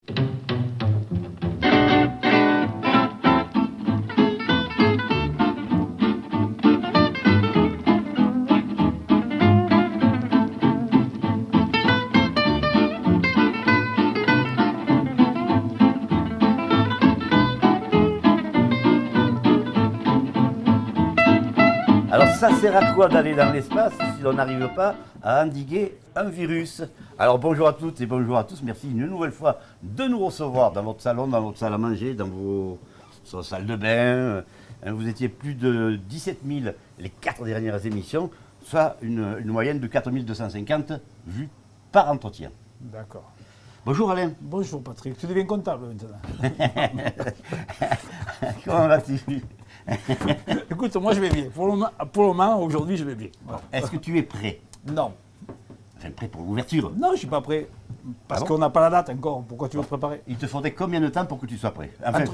Alors ça sert à quoi d'aller dans l'espace si on n'arrive pas à endiguer un virus? Alors bonjour à toutes et bonjour à tous, merci une nouvelle fois de nous recevoir dans votre salon, dans votre salle à manger, dans vos salles de bain. Vous étiez plus de 17 000 les 4 dernières émissions, soit une moyenne de 4 250 vues par entretien. D'accord. Bonjour Alain. Bonjour Patrick, tu deviens comptable maintenant. Comment vas-tu? Écoute, moi je vais bien. Pour le moment, aujourd'hui, je vais bien. Voilà. Est-ce que tu es prêt? Non. Enfin, prêt pour l'ouverture? Non, je ne suis pas prêt. Parce qu'on n'a pas la date encore. Pourquoi tu veux te préparer? Il te faudrait combien de temps pour que tu sois prêt? Enfin,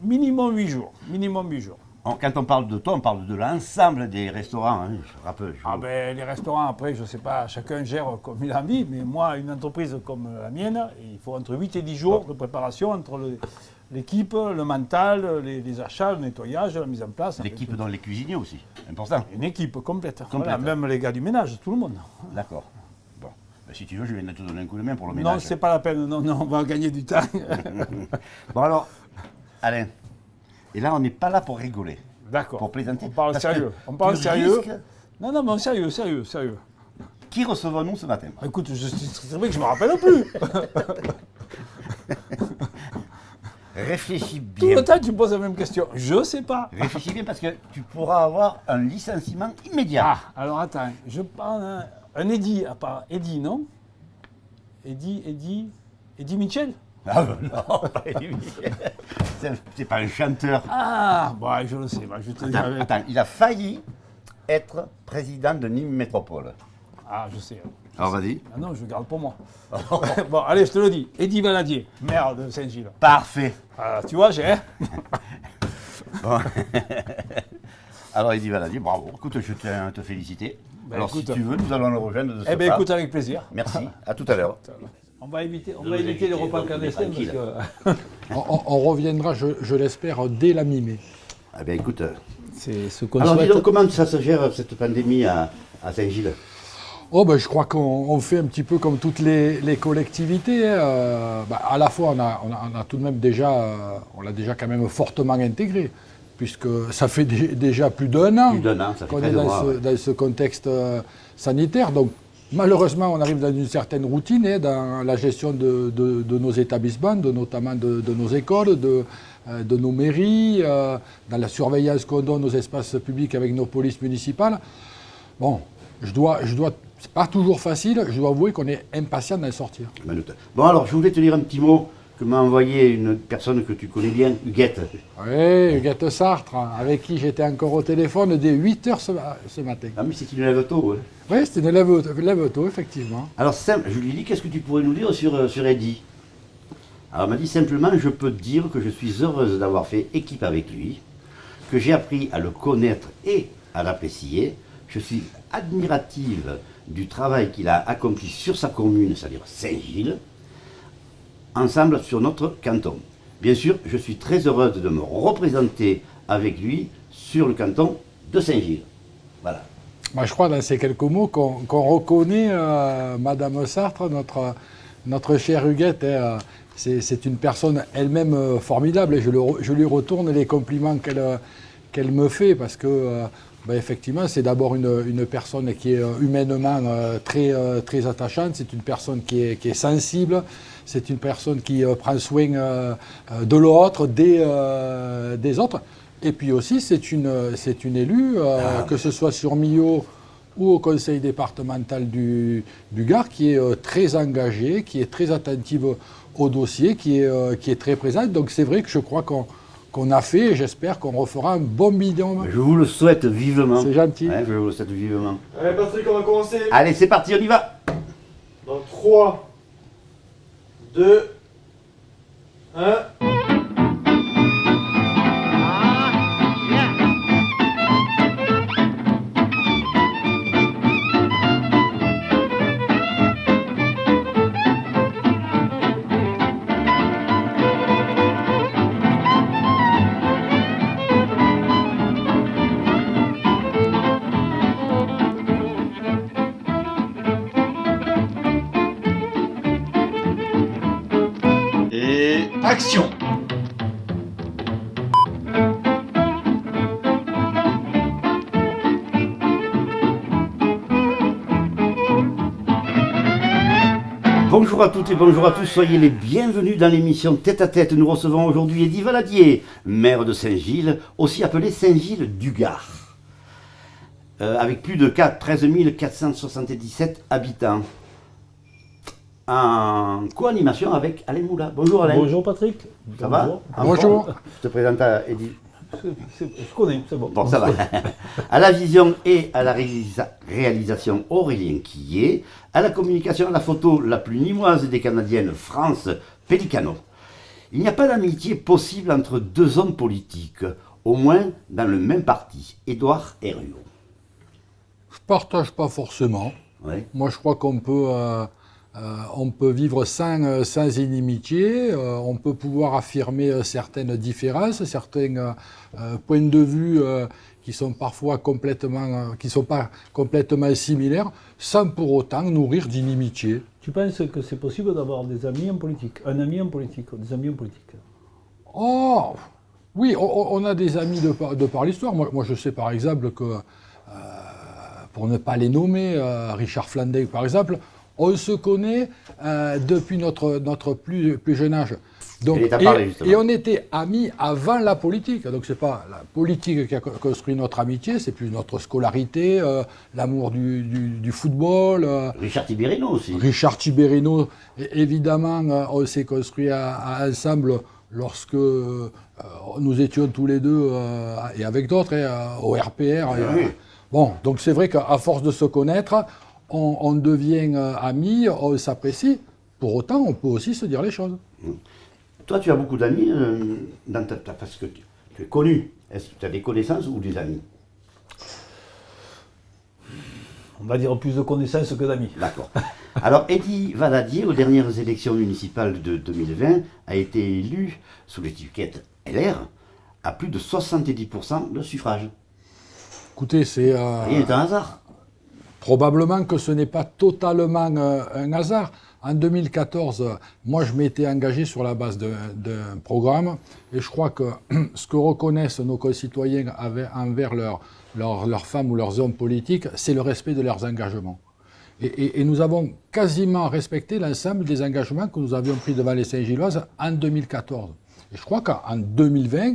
minimum 8 jours. Minimum 8 jours. Quand on parle de toi, on parle de l'ensemble des restaurants. Hein, je rappelle. Ah ben, les restaurants, après, je ne sais pas, chacun gère comme il a envie, mais moi, une entreprise comme la mienne, il faut entre 8 et 10 jours de préparation entre l'équipe, le mental, les achats, le nettoyage, la mise en place. L'équipe dans les cuisiniers aussi, important. Une équipe complète. Voilà, même les gars du ménage, tout le monde. D'accord. Bon, ben, si tu veux, je viens de te donner un coup de main pour le ménage. Non, c'est pas la peine, non, on va gagner du temps. Bon alors, Alain, et là on n'est pas là pour rigoler. D'accord. Pour plaisanter. On parle sérieux. On parle sérieux. Non, mais sérieux. Qui recevons-nous ce matin? Écoute, c'est vrai que je ne me rappelle plus. Réfléchis Tout bien. le temps, tu me poses la même question. Je ne sais pas. Réfléchis bien parce que tu pourras avoir un licenciement immédiat. Ah, alors attends, je parle un Eddy, à part Eddy, non? Eddy Mitchell? Ah ben non, pas Eddie. C'est pas un chanteur. Ah, bah, je le sais. Bah, je te dis avec... Attends, il a failli être président de Nîmes Métropole. Ah, je sais. Alors vas-y. Ah non, je garde pour moi. Bon, allez, je te le dis. Eddy Valadier, maire de Saint-Gilles. Parfait. Ah, tu vois, j'ai... Bon. Alors Eddy Valadier, bravo. Écoute, je tiens à te féliciter. Ben, alors écoute, si tu veux, nous allons le rejoindre de ce Eh bien, pas. écoute, avec plaisir. Merci, à tout à l'heure. On va éviter vous les repas donc, clandestins parce tranquille. que... On reviendra, je l'espère, dès la mi-mai. Eh bien écoute, C'est ce qu'on alors dis souhaite. donc, comment ça se gère cette pandémie à Saint-Gilles? Oh ben, je crois qu'on fait un petit peu comme toutes les collectivités. À la fois, on a tout de même on l'a déjà quand même fortement intégré, puisque ça fait déjà plus d'un an, Ça fait qu'on 13 est mois. dans ce contexte sanitaire. Donc malheureusement, on arrive dans une certaine routine dans la gestion de nos établissements, notamment de nos écoles, de nos mairies, dans la surveillance qu'on donne aux espaces publics avec nos polices municipales. Bon, c'est pas toujours facile, je dois avouer qu'on est impatient d'en sortir. Bon alors, je voulais te lire un petit mot que m'a envoyé une personne que tu connais bien, Huguette. Oui, Huguette Sartre, avec qui j'étais encore au téléphone dès 8h ce matin. Ah mais c'est une élève tôt. Hein. Oui, c'était une élève tôt, effectivement. Alors simple, je lui ai dit, qu'est-ce que tu pourrais nous dire sur Eddy? Alors elle m'a dit simplement, je peux te dire que je suis heureuse d'avoir fait équipe avec lui, que j'ai appris à le connaître et à l'apprécier. Je suis admirative du travail qu'il a accompli sur sa commune, c'est-à-dire Saint-Gilles, ensemble sur notre canton. Bien sûr, je suis très heureuse de me représenter avec lui sur le canton de Saint-Gilles. Voilà. Moi, je crois dans ces quelques mots qu'on reconnaît Madame Sartre, notre chère Huguette. C'est une personne elle-même formidable et je lui retourne les compliments qu'elle me fait parce que effectivement, c'est d'abord une personne qui est humainement très attachante, c'est une personne qui est sensible, c'est une personne qui prend soin de l'autre, des autres. Et puis aussi, c'est une élue, que ce soit sur Millau ou au conseil départemental du Gard, qui est très engagée, qui est très attentive au dossier, qui est très présente. Donc c'est vrai que je crois qu'on a fait, et j'espère qu'on refera un bon bilan. Je vous le souhaite vivement. C'est gentil. Ouais, je vous le souhaite vivement. Allez Patrick, on va commencer. Allez, c'est parti, on y va. Dans 3, 2, 1. action! Bonjour à toutes et bonjour à tous, soyez les bienvenus dans l'émission Tête à Tête. Nous recevons aujourd'hui Eddy Valadier, maire de Saint-Gilles, aussi appelé Saint-Gilles du Gard, avec plus de 13 477 habitants, en co-animation avec Alain Moula. Bonjour Alain. Bonjour Patrick. Ça va? Bonjour. Je te présente à Eddy. Je connais, c'est bon. Bon, ça va. À la vision et à la réalisation, Aurélien Quillet. À la communication, à la photo, la plus nimoise des Canadiennes, France Pellicano. Il n'y a pas d'amitié possible entre deux hommes politiques, au moins dans le même parti, Édouard Herriot. Je ne partage pas forcément. Ouais. Moi, je crois qu'on peut, on peut vivre sans inimitié, on peut pouvoir affirmer certaines différences, certains points de vue qui sont parfois qui sont pas complètement similaires, sans pour autant nourrir d'inimitié. Tu penses que c'est possible d'avoir des amis en politique, un ami en politique, des amis en politique? Oh, oui, on a des amis de par l'histoire. Moi, je sais par exemple que, pour ne pas les nommer, Richard Flandin par exemple, on se connaît depuis notre plus jeune âge. Donc, et on était amis avant la politique. Donc c'est pas la politique qui a construit notre amitié, c'est plus notre scolarité, l'amour du football. Richard Tiberino aussi. Richard Tiberino, évidemment, on s'est construit ensemble lorsque nous étions tous les deux, et avec d'autres, au RPR. Oui. Bon, donc c'est vrai qu'à force de se connaître, on devient amis, on s'apprécie. Pour autant, on peut aussi se dire les choses. Toi, tu as beaucoup d'amis parce que tu es connu. Est-ce que tu as des connaissances ou des amis? On va dire plus de connaissances que d'amis. D'accord. Alors, Eddy Valadier, aux dernières élections municipales de 2020, a été élu sous l'étiquette LR à plus de 70% de suffrage. Écoutez, c'est... Rien n'est un hasard. Probablement que ce n'est pas totalement un hasard. En 2014, moi je m'étais engagé sur la base d'un programme et je crois que ce que reconnaissent nos concitoyens envers leurs femmes ou leurs hommes politiques, c'est le respect de leurs engagements. Et nous avons quasiment respecté l'ensemble des engagements que nous avions pris devant les Saint-Gilloises en 2014. Et je crois qu'en 2020,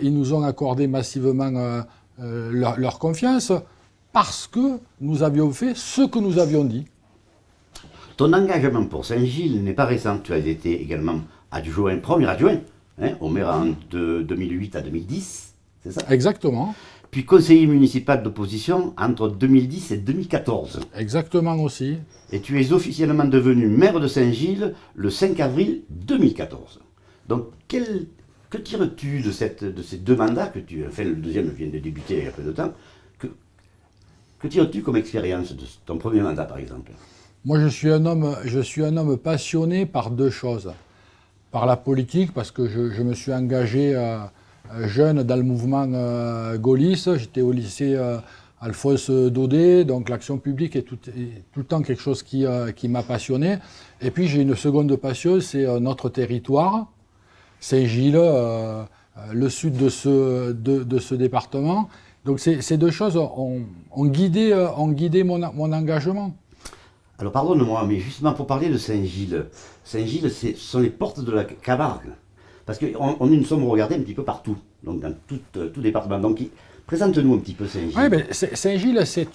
ils nous ont accordé massivement leur confiance parce que nous avions fait ce que nous avions dit. Ton engagement pour Saint-Gilles n'est pas récent. Tu as été également premier adjoint, au maire de 2008 à 2010, c'est ça? Exactement. Puis conseiller municipal d'opposition entre 2010 et 2014. Exactement aussi. Et tu es officiellement devenu maire de Saint-Gilles le 5 avril 2014. Donc, que tires-tu de ces deux mandats enfin, le deuxième vient de débuter il y a peu de temps. Que tires-tu comme expérience de ton premier mandat, par exemple? Moi, je suis un homme passionné par deux choses. Par la politique, parce que je me suis engagé jeune dans le mouvement gaulliste. J'étais au lycée Alphonse Daudet, donc l'action publique est tout le temps quelque chose qui m'a passionné. Et puis, j'ai une seconde passion, c'est notre territoire, Saint-Gilles, le sud de ce département. Donc, ces deux choses ont guidé mon engagement. Alors pardonne-moi, mais justement pour parler de Saint-Gilles, Saint-Gilles, ce sont les portes de la Camargue. Parce que nous sommes regardés un petit peu partout, donc dans tout département. Donc présente-nous un petit peu Saint-Gilles. Oui, mais Saint-Gilles, c'est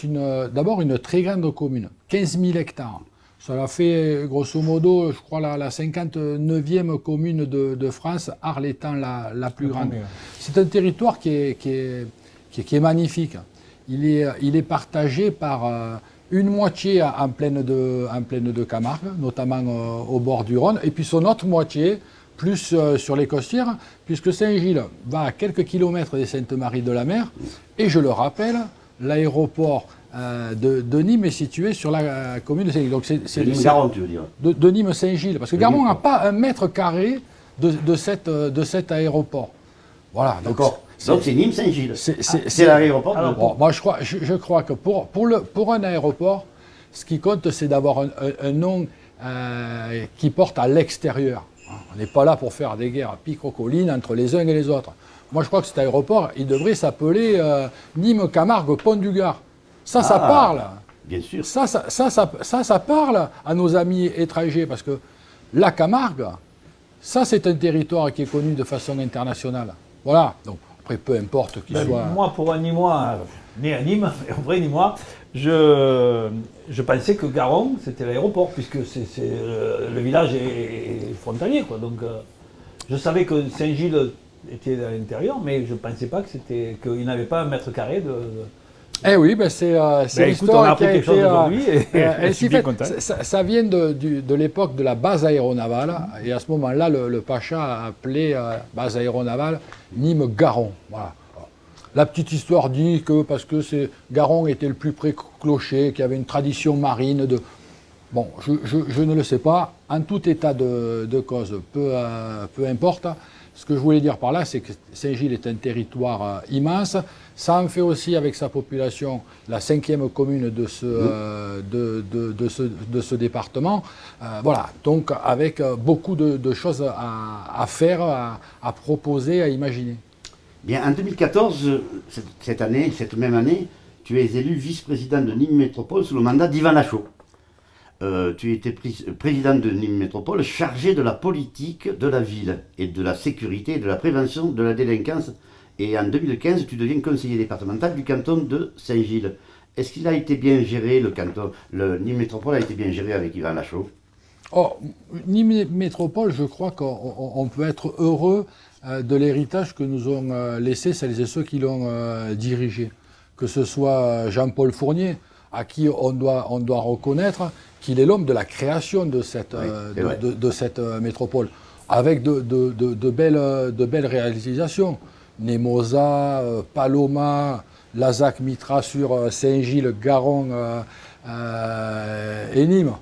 d'abord une très grande commune, 15 000 hectares. Ça l'a fait, grosso modo, je crois, la 59e commune de France, Arles étant la plus grande. C'est un territoire qui est magnifique. Il est partagé par... une moitié en pleine de Camargue, notamment au bord du Rhône, et puis son autre moitié plus sur les costières, puisque Saint-Gilles va à quelques kilomètres des Saintes-Maries-de-la-Mer, et je le rappelle, l'aéroport de Nîmes est situé sur la commune de Saint-Gilles. Donc c'est Nîmes-Garon, tu veux dire? De Nîmes-Saint-Gilles, parce que Garon n'a pas un mètre carré de cet aéroport. Voilà. D'accord. Donc c'est Nîmes-Saint-Gilles. C'est l'aéroport. Bon, moi je crois que pour un aéroport, ce qui compte, c'est d'avoir un nom qui porte à l'extérieur. On n'est pas là pour faire des guerres picrocolines entre les uns et les autres. Moi, je crois que cet aéroport, il devrait s'appeler Nîmes-Camargue-Pont-du-Gard. Ça parle. Bien sûr. Ça parle à nos amis étrangers, parce que la Camargue, ça, c'est un territoire qui est connu de façon internationale. Voilà. Donc, après, peu importe qu'il soit... Moi, pour un Nîmois, né à Nîmes, un vrai Nîmois, je pensais que Garon, c'était l'aéroport, puisque le village est frontalier, quoi. Donc, je savais que Saint-Gilles était à l'intérieur, mais je ne pensais pas qu'il n'avait pas un mètre carré de... Eh oui, ben c'est l'histoire qui a été... je suis bien content. Ça vient de l'époque de la base aéronavale, et à ce moment-là, le Pacha a appelé base aéronavale Nîmes-Garon. Voilà. La petite histoire dit que parce que Garon était le plus près clocher, qu'il y avait une tradition marine de... Bon, je ne le sais pas. En tout état de cause, peu importe. Ce que je voulais dire par là, c'est que Saint-Gilles est un territoire immense. Ça en fait aussi, avec sa population, la 5e commune de ce département. Voilà, donc avec beaucoup de choses à faire, à proposer, à imaginer. Bien, en 2014, cette même année, tu es élu vice-président de Nîmes Métropole sous le mandat d'Yvan Lachaud. Tu étais président de Nîmes Métropole chargé de la politique de la ville et de la sécurité et de la prévention de la délinquance. Et en 2015, tu deviens conseiller départemental du canton de Saint-Gilles. Est-ce qu'il a été bien géré, le Nîmes Métropole a été bien géré avec Yvan Lachaud? Nîmes Métropole, je crois qu'on peut être heureux de l'héritage que nous ont laissé celles et ceux qui l'ont dirigé. Que ce soit Jean-Paul Fournier, à qui on doit reconnaître qu'il est l'homme de la création de cette métropole, avec de belles réalisations. Nemosa, Paloma, Lazac Mitra sur Saint-Gilles, Garon et Nîmes.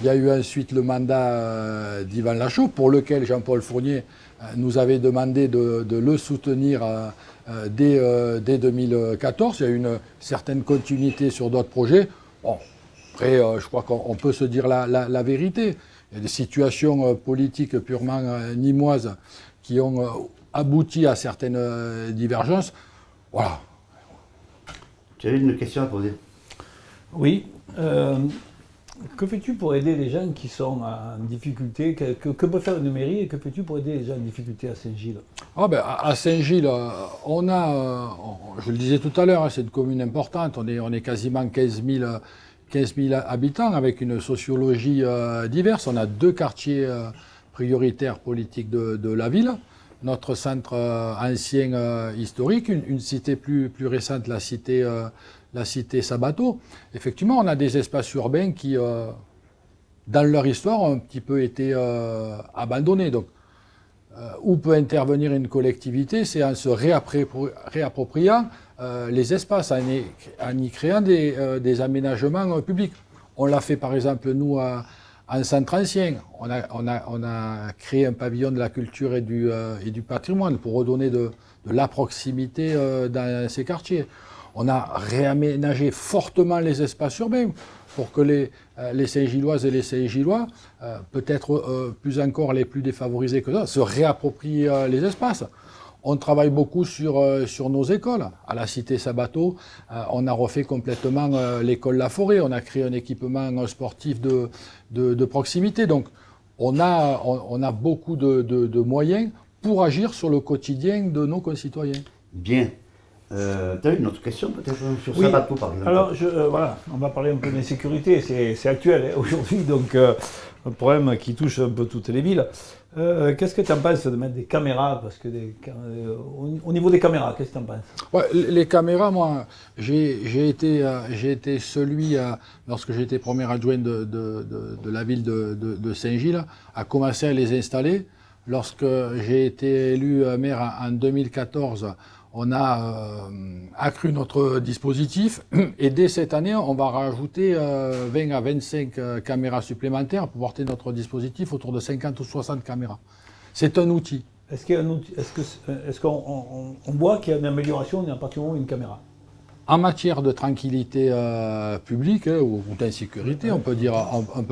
Il y a eu ensuite le mandat d'Yvan Lachaud, pour lequel Jean-Paul Fournier nous avait demandé de le soutenir dès 2014. Il y a eu une certaine continuité sur d'autres projets. Bon, après, je crois qu'on peut se dire la vérité. Il y a des situations politiques purement nîmoises qui ont abouti à certaines divergences. Voilà. Tu avais une question à poser? Oui. Que fais-tu pour aider les gens qui sont en difficulté? Que peut faire une mairie et que fais-tu pour aider les gens en difficulté à Saint-Gilles? À Saint-Gilles, on a, je le disais tout à l'heure, c'est une commune importante, on est quasiment 15 000 habitants avec une sociologie diverse. On a 2 quartiers prioritaires politiques de la ville. Notre centre ancien historique, une cité plus récente, la cité Sabato. Effectivement, on a des espaces urbains qui, dans leur histoire, ont un petit peu été abandonnés. Donc, où peut intervenir une collectivité, c'est en se réappropriant les espaces, en y créant des aménagements publics. On l'a fait par exemple, nous, en centre ancien. On a créé un pavillon de la culture et du patrimoine pour redonner de la proximité dans ces quartiers. On a réaménagé fortement les espaces urbains pour que les Saint-Gilloises et les Saint-Gillois, peut-être plus encore les plus défavorisés que ça, se réapproprient les espaces. On travaille beaucoup sur nos écoles. À la cité Sabato, on a refait complètement l'école La Forêt. On a créé un équipement sportif de proximité. Donc, on a beaucoup de moyens pour agir sur le quotidien de nos concitoyens. Bien. Tu as une autre question peut-être sur Oui. Sabato par exemple? Alors, voilà, on va parler un peu d'insécurité, c'est actuel aujourd'hui, donc un problème qui touche un peu toutes les villes. Qu'est-ce que tu en penses de mettre des caméras? Parce que au niveau des caméras, qu'est-ce que tu en penses? Les caméras, moi, j'ai été celui, lorsque j'étais premier adjoint de la ville de Saint-Gilles, à commencer à les installer. Lorsque j'ai été élu maire en 2014, on a accru notre dispositif et dès cette année, on va rajouter 20 à 25 caméras supplémentaires pour porter notre dispositif autour de 50 ou 60 caméras. C'est un outil. Est-ce qu'on voit qu'il y a une amélioration à partir du moment où il y a une caméra? En matière de tranquillité publique ou d'insécurité, on peut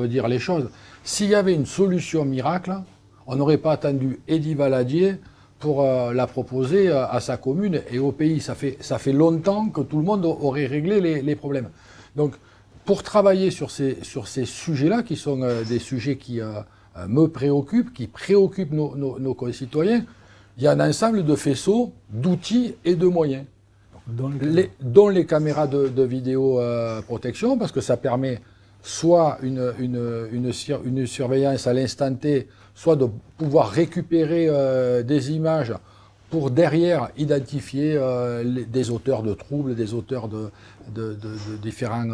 dire les choses. S'il y avait une solution miracle, On n'aurait pas attendu Eddy Valadier pour la proposer à sa commune et au pays. Ça fait longtemps que tout le monde aurait réglé les problèmes. Donc, pour travailler sur ces sujets-là, qui sont des sujets qui me préoccupent, qui préoccupent nos concitoyens, il y a un ensemble de faisceaux, d'outils et de moyens. Dont les caméras de vidéoprotection, parce que ça permet soit une surveillance à l'instant T, soit de pouvoir récupérer des images pour derrière identifier des auteurs de troubles, des auteurs de différents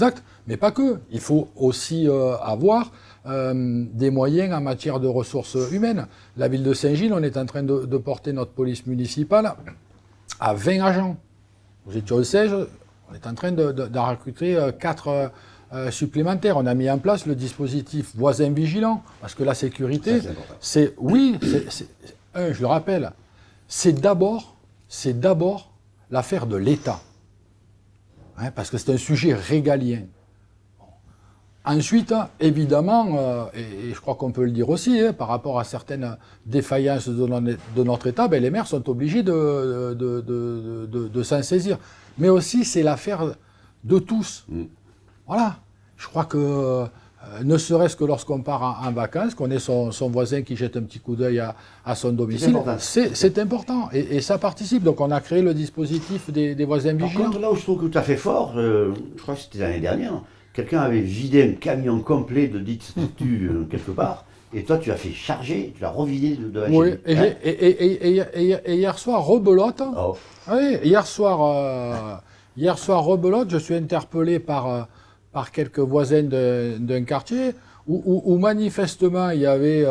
actes, mais pas que. Il faut aussi avoir des moyens en matière de ressources humaines. La ville de Saint-Gilles, on est en train de porter notre police municipale à 20 agents. Nous étions 16, on est en train d'en recruter 4 supplémentaires. On a mis en place le dispositif voisin vigilant, parce que la sécurité, je le rappelle, c'est d'abord l'affaire de l'État, hein, parce que c'est un sujet régalien. Ensuite, évidemment, et je crois qu'on peut le dire aussi, hein, par rapport à certaines défaillances de notre État, ben, les maires sont obligés de s'en saisir. Mais aussi, c'est l'affaire de tous. Voilà. Je crois que, ne serait-ce que lorsqu'on part en vacances, qu'on ait son voisin qui jette un petit coup d'œil à son domicile, c'est important. Et ça participe. Donc, on a créé le dispositif des voisins vigilants. Par contre, là où je trouve que tu as fait fort, je crois que c'était l'année dernière, quelqu'un avait vidé un camion complet de dites statues quelque part, et toi tu as fait charger, tu l'as revidé de la Oui, Chine. et hier soir, rebelote. Oh. Oui, hier soir, rebelote, je suis interpellé par quelques voisins d'un quartier où manifestement il y avait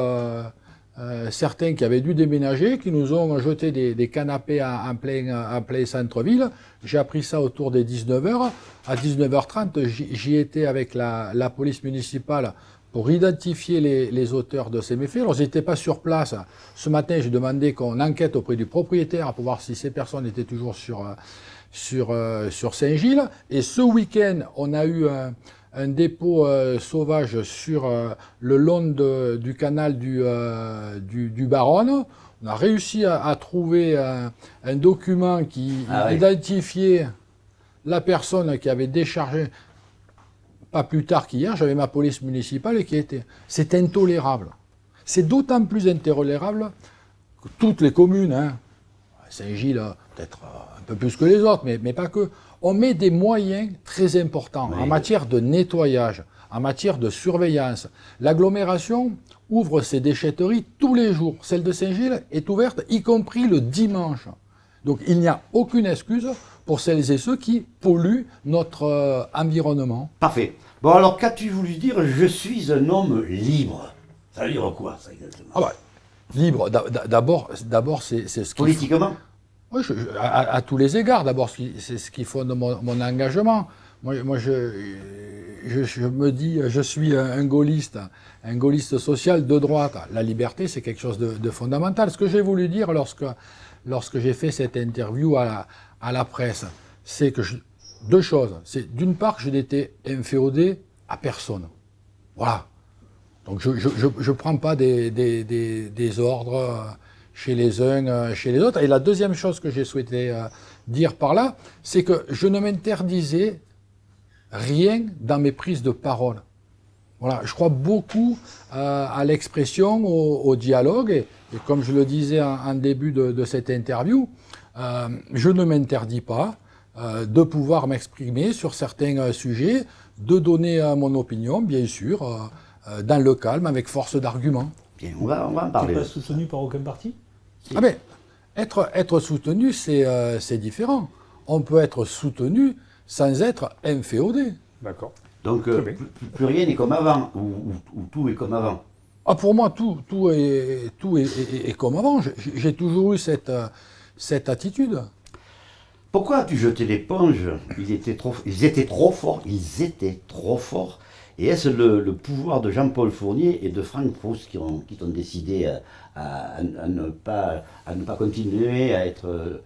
certains qui avaient dû déménager, qui nous ont jeté des canapés en plein centre-ville. J'ai appris ça autour des 19h. À 19h30, j'y étais avec la police municipale pour identifier les auteurs de ces méfaits. Alors, je n'étais pas sur place. Ce matin, j'ai demandé qu'on enquête auprès du propriétaire pour voir si ces personnes étaient toujours sur Saint-Gilles. Et ce week-end, on a eu un dépôt sauvage sur le long du canal du Baronne. On a réussi à trouver un document qui identifiait la personne qui avait déchargé. Pas plus tard qu'hier, j'avais ma police municipale qui était. C'est intolérable. C'est d'autant plus intolérable que toutes les communes, hein, Saint-Gilles, peut-être un peu plus que les autres, mais pas que, on met des moyens très importants en matière de nettoyage, en matière de surveillance. L'agglomération ouvre ses déchetteries tous les jours. Celle de Saint-Gilles est ouverte, y compris le dimanche. Donc il n'y a aucune excuse pour celles et ceux qui polluent notre environnement. Parfait. Bon alors, qu'as-tu voulu dire « je suis un homme libre » Ça veut dire quoi, ça, exactement? Ah bah, libre, d'abord c'est ce qui... Politiquement? Oui, à tous les égards. D'abord, c'est ce qui fonde mon engagement. Moi je me dis, je suis un gaulliste social de droite. La liberté, c'est quelque chose de fondamental. Ce que j'ai voulu dire lorsque j'ai fait cette interview à la presse, c'est que deux choses. C'est d'une part que je n'étais inféodé à personne. Voilà. Donc je ne prends pas des ordres chez les uns, chez les autres. Et la deuxième chose que j'ai souhaité dire par là, c'est que je ne m'interdisais rien dans mes prises de parole. Voilà, je crois beaucoup à l'expression, au dialogue, et comme je le disais en début de cette interview, je ne m'interdis pas de pouvoir m'exprimer sur certains sujets, de donner mon opinion, bien sûr, dans le calme, avec force d'argument. Bien, on va en parler. Tu n'es pas soutenu par aucun parti? Ah ben, être soutenu, c'est différent. On peut être soutenu sans être inféodé. D'accord. Donc, plus rien n'est comme avant, ou tout est comme avant. Ah, pour moi, tout est comme avant. J'ai toujours eu cette attitude. Pourquoi as-tu jeté l'éponge? Ils étaient trop forts. Et est-ce le pouvoir de Jean-Paul Fournier et de Franck Proust qui t'ont décidé à ne pas continuer à être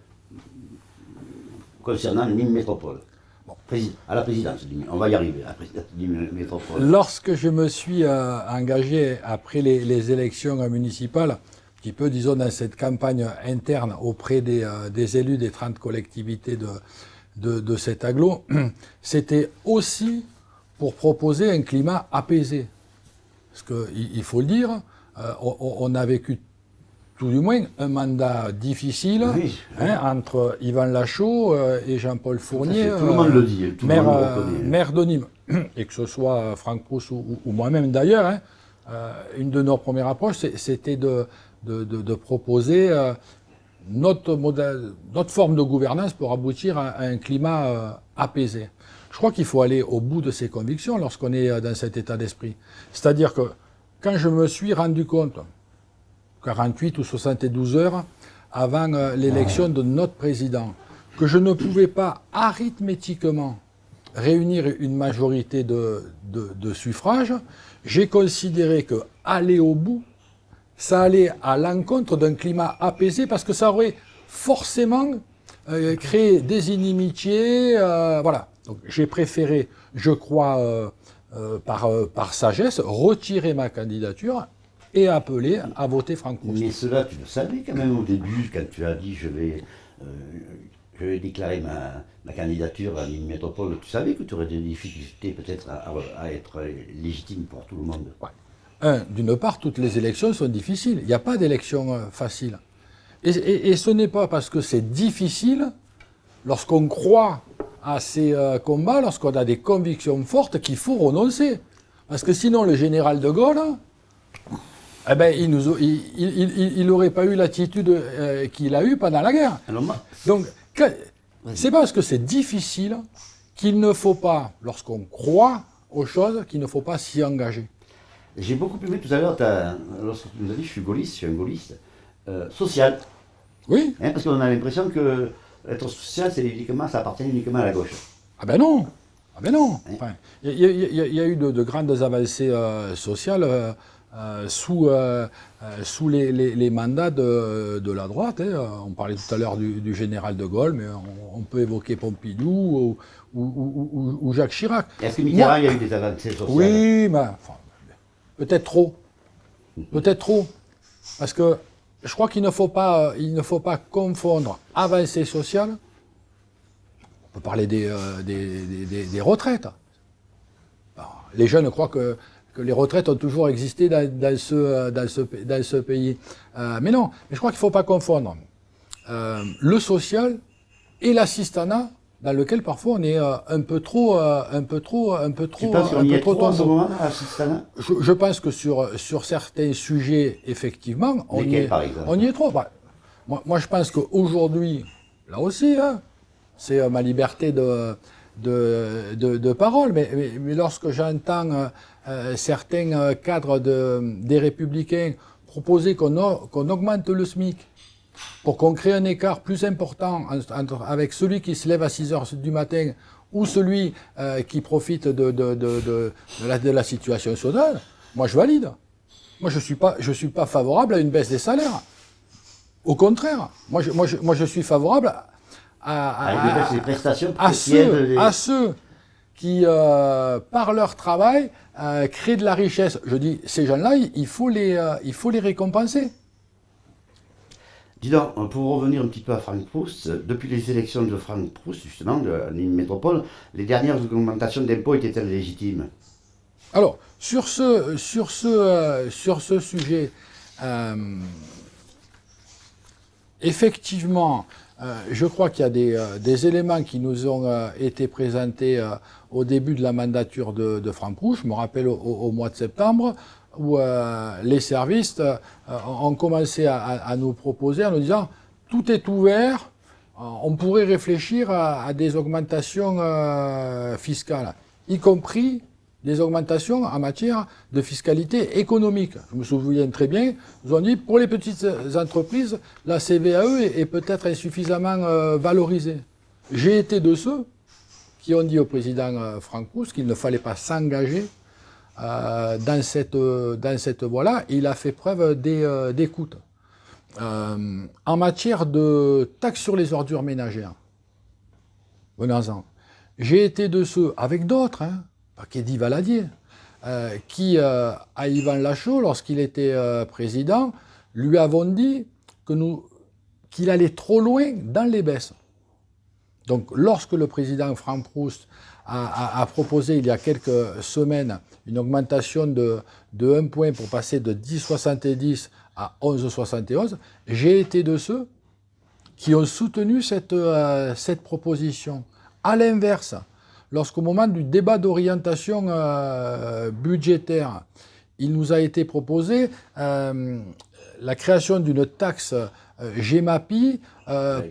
concernant Nîmes Métropole? À la présidence, on va y arriver, à la présidence du métropole. Lorsque je me suis engagé après les élections municipales, un petit peu, disons, dans cette campagne interne auprès des élus des 30 collectivités de cet agglo, c'était aussi pour proposer un climat apaisé. Parce qu'il faut le dire, on a vécu tout du moins un mandat difficile, Oui. entre Yvan Lachaud et Jean-Paul Fournier, Tout le monde le dit, tout le monde le reconnaît. maire de Nîmes. Et que ce soit Franck Proust ou moi-même d'ailleurs, une de nos premières approches, c'était de proposer notre forme de gouvernance pour aboutir à un climat apaisé. Je crois qu'il faut aller au bout de ses convictions lorsqu'on est dans cet état d'esprit. C'est-à-dire que quand je me suis rendu compte, 48 ou 72 heures avant l'élection de notre président, que je ne pouvais pas arithmétiquement réunir une majorité de suffrages, j'ai considéré que aller au bout, ça allait à l'encontre d'un climat apaisé parce que ça aurait forcément créé des inimitiés. Voilà. Donc j'ai préféré, je crois, par sagesse, retirer ma candidature et appeler à voter Franck Proust. Mais cela, tu le savais quand même au début, quand tu as dit je vais déclarer ma candidature à Nîmes Métropole, tu savais que tu aurais des difficultés peut-être à être légitime pour tout le monde. Ouais. D'une part, toutes les élections sont difficiles. Il n'y a pas d'élection facile. Et ce n'est pas parce que c'est difficile, lorsqu'on croit à ces combats, lorsqu'on a des convictions fortes, qu'il faut renoncer. Parce que sinon, le général de Gaulle, eh ben, il n'aurait pas eu l'attitude qu'il a eue pendant la guerre. Donc, c'est parce que c'est difficile qu'il ne faut pas, lorsqu'on croit aux choses, qu'il ne faut pas s'y engager. J'ai beaucoup aimé tout à l'heure, lorsque tu nous as dit je suis un gaulliste, social. Oui. Parce qu'on a l'impression que être social, ça appartient uniquement à la gauche. Ah ben non. Ah ben non. Enfin, il y a eu de grandes avancées sociales sous les mandats de la droite. On parlait tout à l'heure du général de Gaulle, mais on peut évoquer Pompidou ou Jacques Chirac. Est-ce que Mitterrand, il y a eu des avancées sociales? Oui, mais peut-être trop. Peut-être trop. Parce que je crois qu'il ne faut pas confondre avancée sociale. On peut parler des retraites. Alors, les jeunes croient que les retraites ont toujours existé dans ce pays. Mais non, mais je crois qu'il ne faut pas confondre le social et l'assistanat, dans lequel parfois on est un peu trop. Tu penses qu'on y est trop en ce moment, l'assistanat? Je pense que sur certains sujets, effectivement, on y est trop. Bah, moi, je pense qu'aujourd'hui, là aussi, c'est ma liberté de parole, mais lorsque j'entends certains cadres des Républicains proposer qu'on augmente le SMIC pour qu'on crée un écart plus important avec celui qui se lève à 6 heures du matin ou celui qui profite de la situation sociale, moi je valide. Moi je suis pas favorable à une baisse des salaires. Au contraire, moi je suis favorable à ceux qui, par leur travail, créent de la richesse. Je dis, ces gens-là, il faut les récompenser. Dis donc, pour revenir un petit peu à Franck Proust, depuis les élections de Franck Proust, justement, de Nîmes Métropole, les dernières augmentations d'impôts étaient-elles légitimes? Alors, sur ce sujet, effectivement, je crois qu'il y a des éléments qui nous ont été présentés au début de la mandature de Franck Proust. Je me rappelle au mois de septembre, où les services ont commencé à nous proposer en nous disant tout est ouvert, on pourrait réfléchir à des augmentations fiscales, y compris des augmentations en matière de fiscalité économique. Je me souviens très bien, ils ont dit pour les petites entreprises, la CVAE est peut-être insuffisamment valorisée. J'ai été de ceux qui ont dit au président Franck Proust qu'il ne fallait pas s'engager dans cette voie-là. Il a fait preuve d'écoute. En matière de taxe sur les ordures ménagères, venons-en. j'ai été de ceux, avec d'autres, pas qu'Eddy Valadier, qui, à Yvan Lachaud, lorsqu'il était président, lui avons dit qu'il allait trop loin dans les baisses. Donc, lorsque le président Franck Proust a proposé, il y a quelques semaines, une augmentation de 1 point pour passer de 10,70 à 11,71, j'ai été de ceux qui ont soutenu cette proposition. À l'inverse, lorsqu'au moment du débat d'orientation budgétaire, il nous a été proposé la création d'une taxe GEMAPI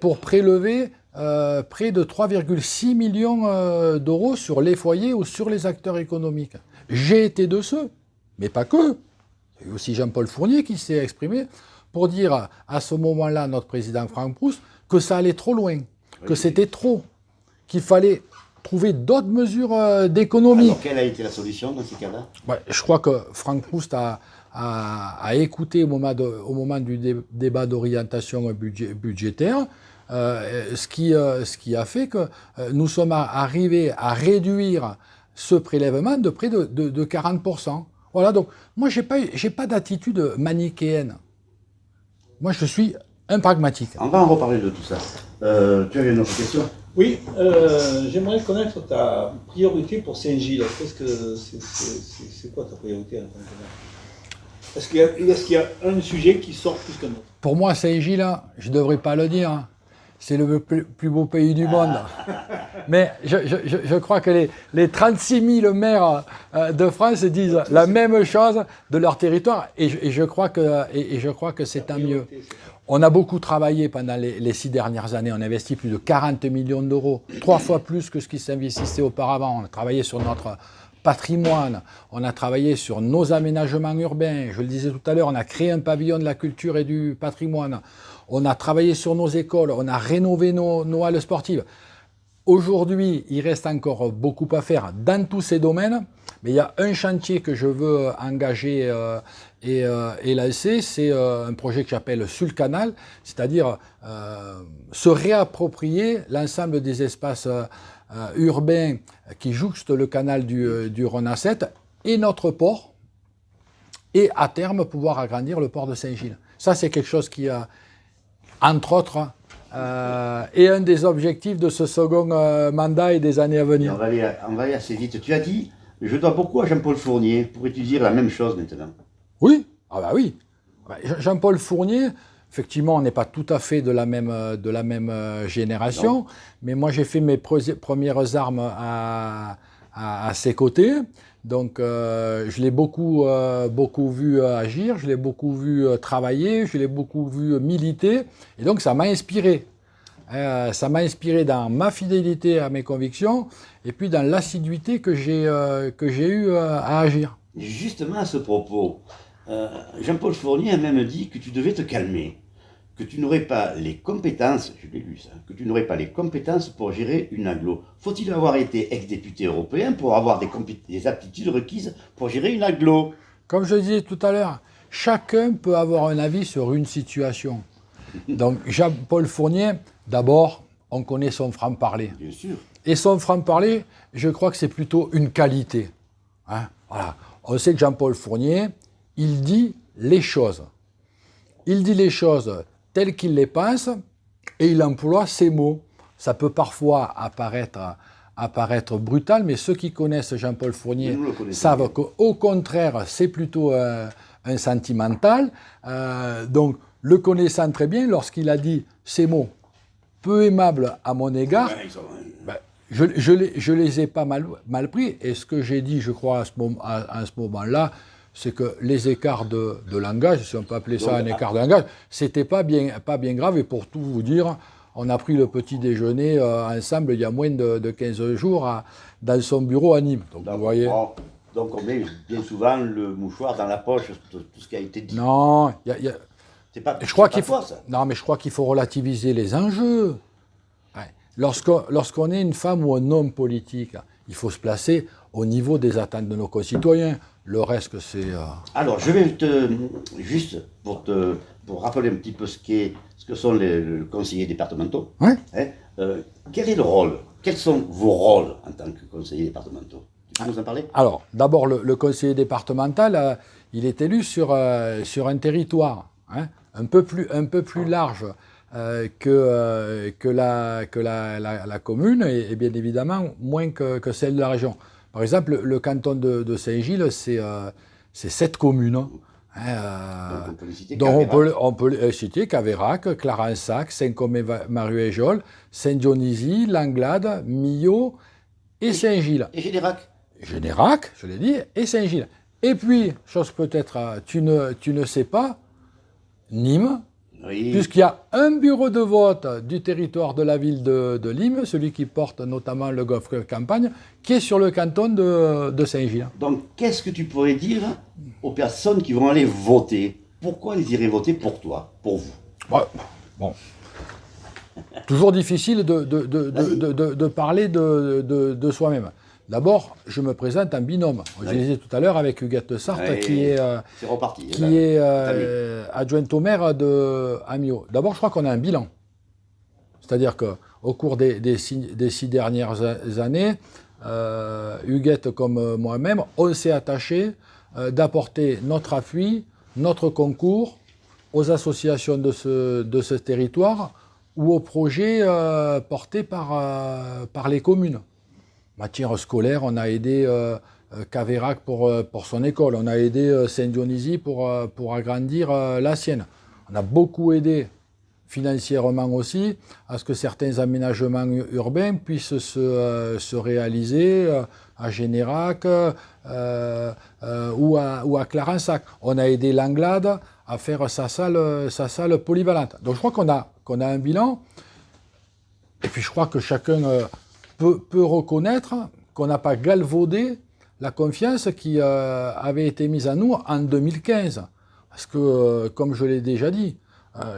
pour prélever près de 3,6 millions d'euros sur les foyers ou sur les acteurs économiques. J'ai été de ceux, mais pas que. Il y a eu aussi Jean-Paul Fournier qui s'est exprimé pour dire à ce moment-là, notre président Franck Proust, que ça allait trop loin, que c'était trop, qu'il fallait trouver d'autres mesures d'économie. Alors, quelle a été la solution dans ces cas-là? Je crois que Franck Proust a écouté au moment du débat d'orientation budgétaire, ce qui a fait que nous sommes arrivés à réduire ce prélèvement de près de 40%. Voilà, donc moi, j'ai pas d'attitude manichéenne. Moi, je suis un pragmatique. On va en reparler de tout ça. Tu avais une autre question? Oui, j'aimerais connaître ta priorité pour Saint-Gilles. Qu'est-ce que c'est quoi ta priorité en tant que maire? Est-ce qu'il y a un sujet qui sort plus qu'un autre? Pour moi, Saint-Gilles, je ne devrais pas le dire, c'est le plus beau pays du monde. Mais je crois que les 36 000 maires de France disent la même chose de leur territoire et je crois que c'est tant mieux. On a beaucoup travaillé pendant les 6 dernières années. On a investi plus de 40 millions d'euros, 3 fois plus que ce qui s'investissait auparavant. On a travaillé sur notre patrimoine, on a travaillé sur nos aménagements urbains. Je le disais tout à l'heure, on a créé un pavillon de la culture et du patrimoine. On a travaillé sur nos écoles, on a rénové nos halles sportives. Aujourd'hui, il reste encore beaucoup à faire dans tous ces domaines, mais il y a un chantier que je veux engager et lancer, c'est un projet que j'appelle Sur le Canal, c'est-à-dire se réapproprier l'ensemble des espaces urbains qui jouxtent le canal du Rhône à 7 et notre port, et à terme pouvoir agrandir le port de Saint-Gilles. Ça, c'est quelque chose qui, entre autres, est un des objectifs de ce second mandat et des années à venir. On va aller assez vite. Tu as dit, je dois beaucoup à Jean-Paul Fournier. Pourrais-tu dire la même chose maintenant? Oui, ah bah oui. Jean-Paul Fournier, effectivement, on n'est pas tout à fait de la même génération, non. Mais moi j'ai fait mes premières armes à ses côtés. Donc je l'ai beaucoup vu agir, je l'ai beaucoup vu travailler, je l'ai beaucoup vu militer, et donc ça m'a inspiré. Ça m'a inspiré dans ma fidélité à mes convictions, et puis dans l'assiduité que j'ai eue à agir. Justement à ce propos, Jean-Paul Fournier a même dit que tu devais te calmer, que tu n'aurais pas les compétences, je l'ai lu ça, que tu n'aurais pas les compétences pour gérer une agglo. Faut-il avoir été ex-député européen pour avoir des aptitudes requises pour gérer une agglo? Comme je disais tout à l'heure, chacun peut avoir un avis sur une situation. Donc Jean-Paul Fournier, d'abord, on connaît son franc-parler. Bien sûr. Et son franc-parler, je crois que c'est plutôt une qualité. Voilà. On sait que Jean-Paul Fournier, il dit les choses. Il dit les choses telles qu'il les pense et il emploie ces mots. Ça peut parfois apparaître brutal, mais ceux qui connaissent Jean-Paul Fournier savent qu'au contraire, c'est plutôt un sentimental. Donc, le connaissant très bien, lorsqu'il a dit ces mots peu aimables à mon égard, je les ai pas mal pris. Et ce que j'ai dit, je crois, à ce moment-là, c'est que les écarts de langage, si on peut appeler ça un écart de langage, c'était pas bien grave. Et pour tout vous dire, on a pris le petit déjeuner ensemble il y a moins de 15 jours dans son bureau à Nîmes. Donc vous voyez. Donc on met bien souvent le mouchoir dans la poche, tout ce qui a été dit. Non, c'est pas. Je crois qu'il faut. Non, mais je crois qu'il faut relativiser les enjeux. Ouais. Lorsqu'on est une femme ou un homme politique, il faut se placer au niveau des attentes de nos concitoyens. Le reste, c'est... Alors, je vais juste pour rappeler un petit peu ce que sont les conseillers départementaux. Ouais. Hein, quel est le rôle? Quels sont vos rôles en tant que conseillers départementaux? Tu peux nous en parler? Alors, d'abord, le conseiller départemental, il est élu sur un territoire hein, un peu plus large que la commune et bien évidemment moins que celle de la région. Par exemple, le canton de Saint-Gilles, c'est 7 communes. Donc on peut les citer Caveyrac, Clarensac, Saint-Comé-Maruéjol, Saint-Dionysy, Langlade, Millau et Saint-Gilles. Et Générac? Générac, je l'ai dit, et Saint-Gilles. Et puis, chose peut-être tu ne sais pas, Nîmes, oui. Puisqu'il y a un bureau de vote du territoire de la ville de Nîmes, celui qui porte notamment le golf campagne, qui est sur le canton de Saint-Gilles. Donc, qu'est-ce que tu pourrais dire aux personnes qui vont aller voter? Pourquoi elles iraient voter pour toi, pour vous? Ouais, bon. Toujours difficile de parler de soi-même. D'abord, je me présente en binôme. Je disais tout à l'heure avec Huguette Sarthe, qui est adjointe au maire de Amiot. D'abord, je crois qu'on a un bilan. C'est-à-dire qu'au cours des 6 dernières années, Huguette comme moi-même, on s'est attaché d'apporter notre appui, notre concours aux associations de ce territoire ou aux projets portés par les communes. Matière scolaire, on a aidé Caveyrac pour son école, on a aidé Saint-Dionysy pour agrandir la sienne. On a beaucoup aidé financièrement aussi à ce que certains aménagements urbains puissent se réaliser à Générac ou à Clarensac. On a aidé Langlade à faire sa salle polyvalente. Donc je crois qu'on a un bilan. Et puis je crois que chacun peut reconnaître qu'on n'a pas galvaudé la confiance qui avait été mise à nous en 2015. Parce que, comme je l'ai déjà dit,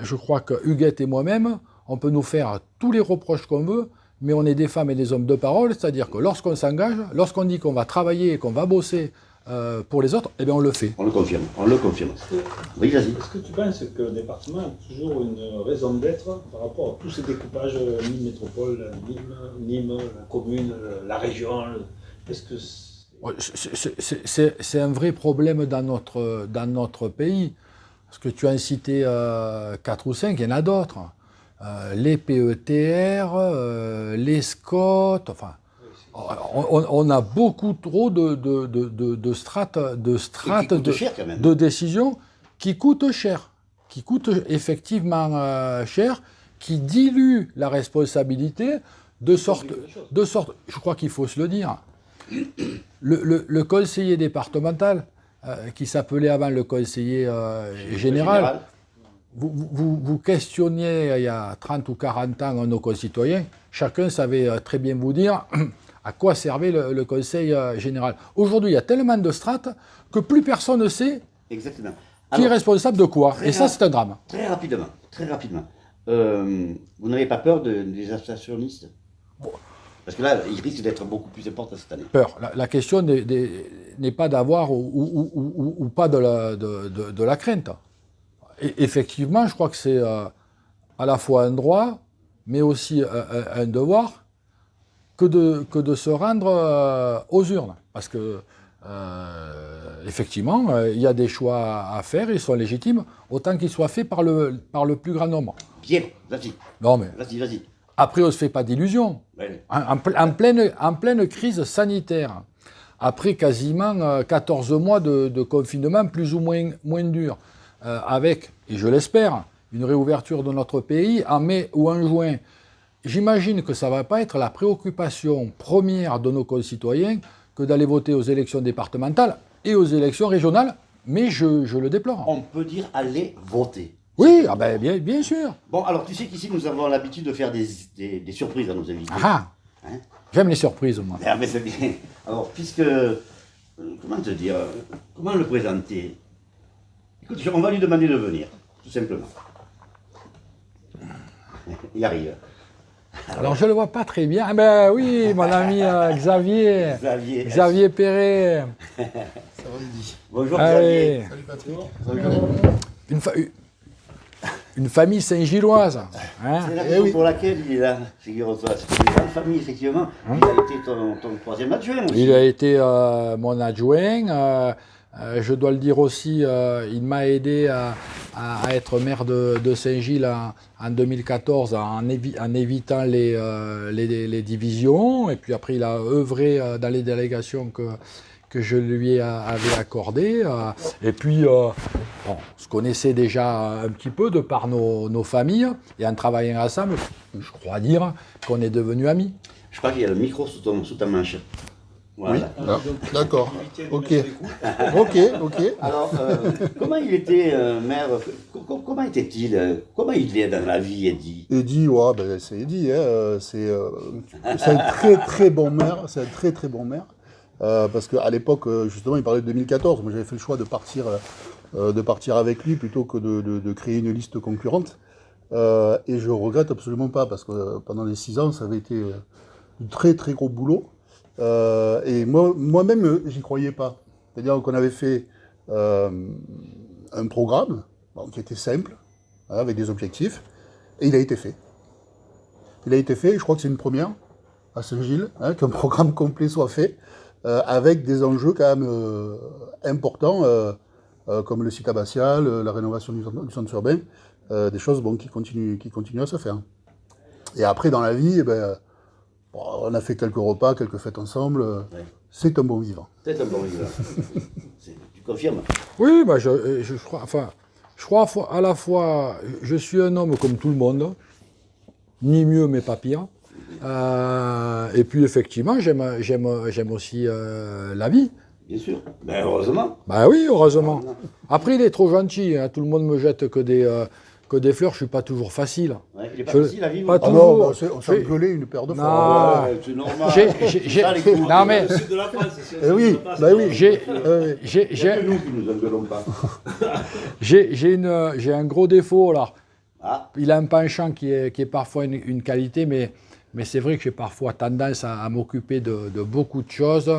je crois que Huguette et moi-même, on peut nous faire tous les reproches qu'on veut, mais on est des femmes et des hommes de parole, c'est-à-dire que lorsqu'on s'engage, lorsqu'on dit qu'on va travailler et qu'on va bosser pour les autres, eh bien on le fait. On le confirme. Oui, vas-y. Est-ce que tu penses que le département a toujours une raison d'être par rapport à tous ces découpages Nîmes métropole, Nîmes, la commune, la région? Est-ce que c'est un vrai problème dans notre pays. Parce que tu as cité 4 ou 5, il y en a d'autres. Les PETR, les SCOT, enfin, on a beaucoup trop de strates de décisions qui coûtent cher, qui coûtent effectivement cher, qui diluent la responsabilité de sorte, je crois qu'il faut se le dire, le conseiller départemental, qui s'appelait avant le conseiller général, vous questionniez il y a 30 ou 40 ans nos concitoyens, chacun savait très bien vous dire à quoi servait le conseil général. Aujourd'hui, il y a tellement de strates que plus personne ne sait exactement. Qui est responsable de quoi. Et ça, c'est un drame. Très rapidement. Vous n'avez pas peur des abstentionnistes? Parce que là, il risque d'être beaucoup plus important cette année. Peur. La question n'est pas d'avoir ou pas de la crainte. Et effectivement, je crois que c'est à la fois un droit, mais aussi un devoir, que de se rendre aux urnes. Parce que, effectivement, il y a des choix à faire, ils sont légitimes, autant qu'ils soient faits par le plus grand nombre. Bien, vas-y. Non, mais... Vas-y. Après, on ne se fait pas d'illusions. Ouais. En pleine crise sanitaire, après quasiment 14 mois de confinement plus ou moins dur, avec, et je l'espère, une réouverture de notre pays en mai ou en juin, j'imagine que ça ne va pas être la préoccupation première de nos concitoyens que d'aller voter aux élections départementales et aux élections régionales, mais je le déplore. On peut dire aller voter. Oui, bien sûr. Bon, alors tu sais qu'ici, nous avons l'habitude de faire des surprises à nos invités. Ah, hein? J'aime les surprises, moi. Ah, mais c'est bien. Alors, comment te dire, comment le présenter? Écoute, on va lui demander de venir, tout simplement. Il arrive. Alors, je ne le vois pas très bien. Ah ben oui, mon ami Xavier. Xavier Perret. Bonjour Allez. Xavier. Salut Patrick. Une famille Saint-Gilloise. Hein. C'est la raison pour laquelle il est là, figure-toi. C'est une grande famille, effectivement. Il a été ton troisième adjoint aussi. Il a été mon adjoint. Je dois le dire aussi, il m'a aidé à être maire de Saint-Gilles en 2014 en évitant les divisions. Et puis après, il a œuvré dans les délégations que je lui avais accordées. Et puis, on se connaissait déjà un petit peu de par nos familles. Et en travaillant ensemble, je crois dire qu'on est devenus amis. Je crois qu'il y a le micro sous ta manche. Voilà. Oui, d'accord. Ok. Ok. Alors, comment il était maire comment était-il Comment il est dans la vie, Eddy? Eddy, ouais, ben, c'est Eddy. Hein, c'est un très très bon maire. C'est un très très bon maire. Parce qu'à l'époque, justement, il parlait de 2014. Moi, j'avais fait le choix de partir avec lui plutôt que de créer une liste concurrente. Et je regrette absolument pas parce que pendant les 6 ans, ça avait été un très très gros boulot. Et moi-même, j'y croyais pas. C'est-à-dire qu'on avait fait un programme qui était simple, hein, avec des objectifs, et il a été fait. Il a été fait, je crois que c'est une première à Saint-Gilles, hein, qu'un programme complet soit fait, avec des enjeux quand même importants, comme le site abbatial, la rénovation du centre urbain, des choses qui continuent à se faire. Et après, dans la vie, on a fait quelques repas, quelques fêtes ensemble. Ouais. C'est un bon vivant. C'est un bon vivant. Tu confirmes? Oui, je crois à la fois, je suis un homme comme tout le monde, ni mieux mais pas pire. Et puis effectivement, j'aime aussi la vie. Bien sûr. Ben heureusement. Ben oui, heureusement. Après, il est trop gentil. Hein. Tout le monde me jette que des fleurs, je suis pas toujours facile. Ouais, il est pas facile à vivre. Pas Ah toujours. non, on s'est engueulé une paire de fois. C'est normal. Non mais. De la France, Eh oui, bah oui. J'ai nous qui nous engueulons pas. j'ai un gros défaut là. Ah. Il a un penchant qui est parfois une qualité, mais c'est vrai que j'ai parfois tendance à m'occuper de beaucoup de choses,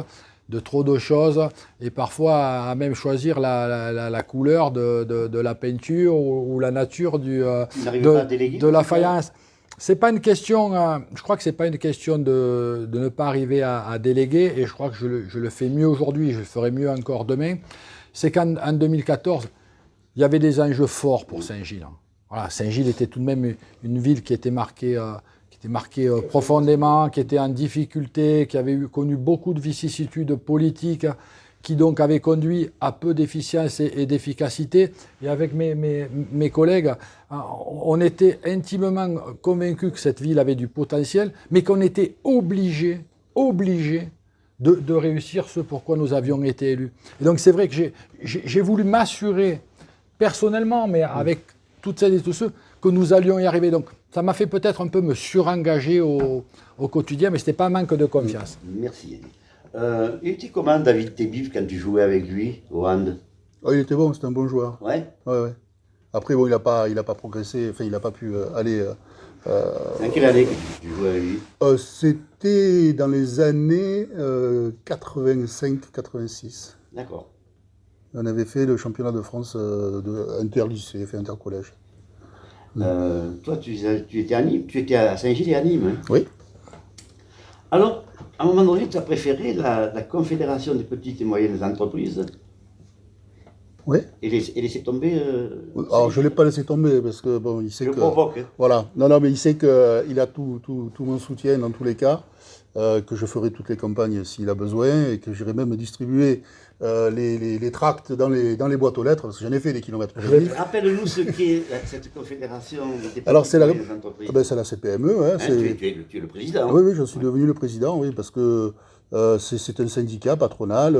de trop de choses, et parfois à même choisir la couleur de la peinture ou la nature de la faïence. C'est pas une question, je crois que c'est pas une question de ne pas arriver à déléguer, et je crois que je le fais mieux aujourd'hui, je le ferai mieux encore demain. C'est qu'en 2014, il y avait des enjeux forts pour Saint-Gilles. Voilà, Saint-Gilles était tout de même une ville qui était marquée profondément, qui était en difficulté, qui avait connu beaucoup de vicissitudes politiques, qui donc avait conduit à peu d'efficience et d'efficacité. Et avec mes collègues, on était intimement convaincus que cette ville avait du potentiel, mais qu'on était obligé de réussir ce pourquoi nous avions été élus. Et donc c'est vrai que j'ai voulu m'assurer personnellement, mais avec toutes celles et tous ceux, que nous allions y arriver. Donc ça m'a fait peut-être un peu me surengager au quotidien, mais ce n'était pas un manque de confiance. Merci Eddy. Il était comment David Tébif quand tu jouais avec lui au hand? Oh, il était bon, c'était un bon joueur. Ouais. Ouais. Après, bon, il n'a pas progressé, enfin, il n'a pas pu aller. C'est en quelle année que tu jouais avec lui? C'était dans les années 85-86. D'accord. On avait fait le championnat de France inter-lycée, inter-collège. Toi, tu étais à Nîmes, tu étais à Saint-Gilles et à Nîmes. Hein? Oui. Alors, à un moment donné, tu as préféré la Confédération des petites et moyennes entreprises. Oui. Et laisser tomber. Alors, je ne l'ai pas laissé tomber parce que bon, il sait je que. provoque. Hein. Voilà. Non, mais il sait qu'il a tout mon soutien dans tous les cas, que je ferai toutes les campagnes s'il a besoin et que j'irai même distribuer les tracts dans les boîtes aux lettres, parce que j'en ai fait des kilomètres. Rappelle-nous ce qu'est cette confédération des Alors, c'est la CPME. Hein, tu es le président. Oui, je suis devenu le président, oui, parce que c'est un syndicat patronal,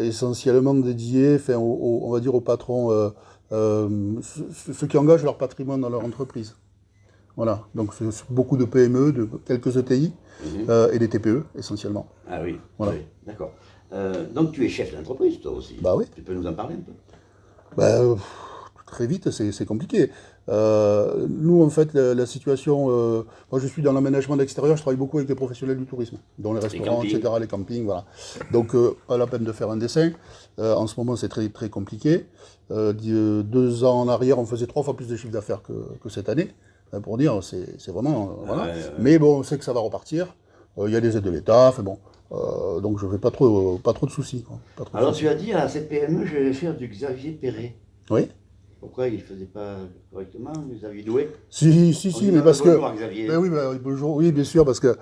essentiellement dédié, on va dire aux patrons, ceux qui engagent leur patrimoine dans leur entreprise. Voilà, donc c'est beaucoup de PME, de quelques ETI et des TPE, essentiellement. Ah oui, voilà. Oui, d'accord. Donc tu es chef d'entreprise, toi aussi. Bah oui. Tu peux nous en parler un peu? Tout très vite, c'est compliqué. Nous, en fait, la situation... moi, je suis dans l'aménagement d'extérieur, je travaille beaucoup avec les professionnels du tourisme, dont les restaurants, etc., les campings, voilà. Donc, pas la peine de faire un dessin. En ce moment, c'est très, très compliqué. 2 ans en arrière, on faisait 3 fois plus de chiffre d'affaires que cette année. Pour dire, c'est vraiment... voilà. Mais bon, on sait que ça va repartir. Il y a des aides de l'État, enfin bon... donc je n'ai pas trop de soucis. Quoi. Pas trop de Alors soucis. tu as dit à cette PME, je vais faire du Xavier Perret. Oui. Pourquoi il ne faisait pas correctement, Xavier Doué? Si, mais parce que... Bonjour, Xavier. Ben oui, bonjour, oui, bien sûr, parce que,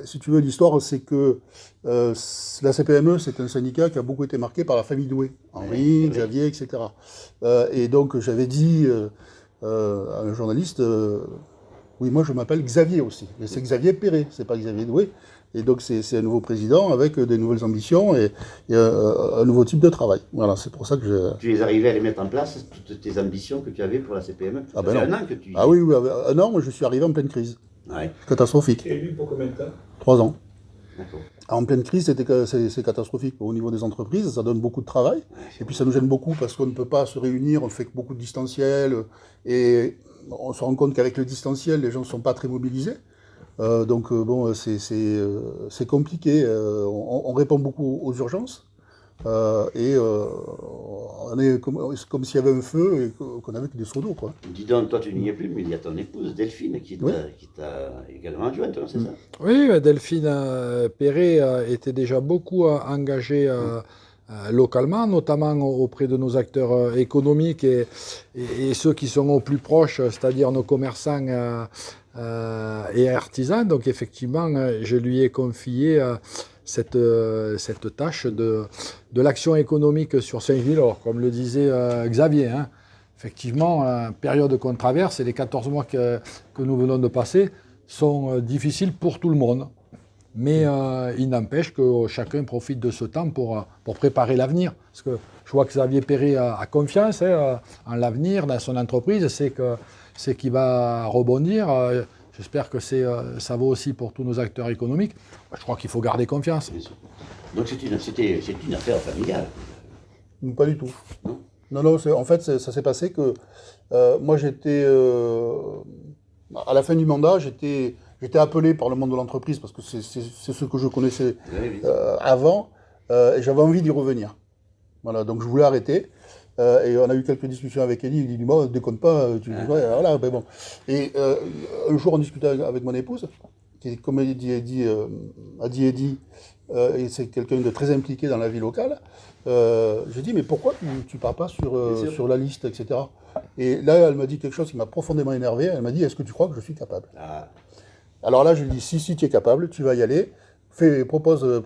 si tu veux, l'histoire, c'est que la CPME, c'est un syndicat qui a beaucoup été marqué par la famille Doué. Henri, Xavier, etc. Et donc j'avais dit à un journaliste... oui, moi je m'appelle Xavier aussi, mais c'est Xavier Perret, c'est pas Xavier Doué. Et donc c'est un nouveau président avec des nouvelles ambitions et un nouveau type de travail. Voilà, c'est pour ça que je... Tu es arrivé à les mettre en place, toutes tes ambitions que tu avais pour la CPME. Ah ben ça fait non. un an que tu... Ah oui, 1 an, moi je suis arrivé en pleine crise. Ouais, Catastrophique. Et lui, pour combien de temps? 3 ans. d'accord. En pleine crise, c'est catastrophique au niveau des entreprises, ça donne beaucoup de travail. Et puis ça nous gêne beaucoup parce qu'on ne peut pas se réunir, on fait beaucoup de distanciel. Et on se rend compte qu'avec le distanciel, les gens ne sont pas très mobilisés. Donc bon, c'est compliqué. On répond beaucoup aux urgences. On est comme s'il y avait un feu et qu'on avait que des seaux d'eau, quoi. Dis donc, toi tu n'y es plus, mais il y a ton épouse Delphine qui t'a également adjointe, c'est ça? Oui, Delphine Perret était déjà beaucoup engagée localement, notamment auprès de nos acteurs économiques et ceux qui sont au plus proches, c'est-à-dire nos commerçants et artisans. Donc effectivement, je lui ai confié cette tâche de l'action économique sur Saint-Gilles. Alors, comme le disait Xavier, hein, effectivement, période qu'on traverse et les 14 mois que nous venons de passer sont difficiles pour tout le monde. Mais il n'empêche que chacun profite de ce temps pour préparer l'avenir. Parce que je vois que Xavier Perret a confiance en l'avenir, dans son entreprise, c'est qu'il va rebondir. J'espère que ça vaut aussi pour tous nos acteurs économiques. Je crois qu'il faut garder confiance. Bien sûr. Donc c'est une affaire familiale. Pas du tout. Non, en fait, ça s'est passé que moi, j'étais... à la fin du mandat, j'étais appelé par le monde de l'entreprise, parce que c'est ce que je connaissais avant, et j'avais envie d'y revenir. Voilà, donc je voulais arrêter. Et on a eu quelques discussions avec Eddie, il dit, moi, ne déconne pas, voilà, ben bon. Et un jour, on discutait avec mon épouse, qui, comme a dit Eddie, et c'est quelqu'un de très impliqué dans la vie locale. J'ai dit, mais pourquoi tu ne pars pas sur la liste, etc. Et là, elle m'a dit quelque chose qui m'a profondément énervé. Elle m'a dit, est-ce que tu crois que je suis capable? Alors là, je lui ai dit, si tu es capable, tu vas y aller. Propose-toi,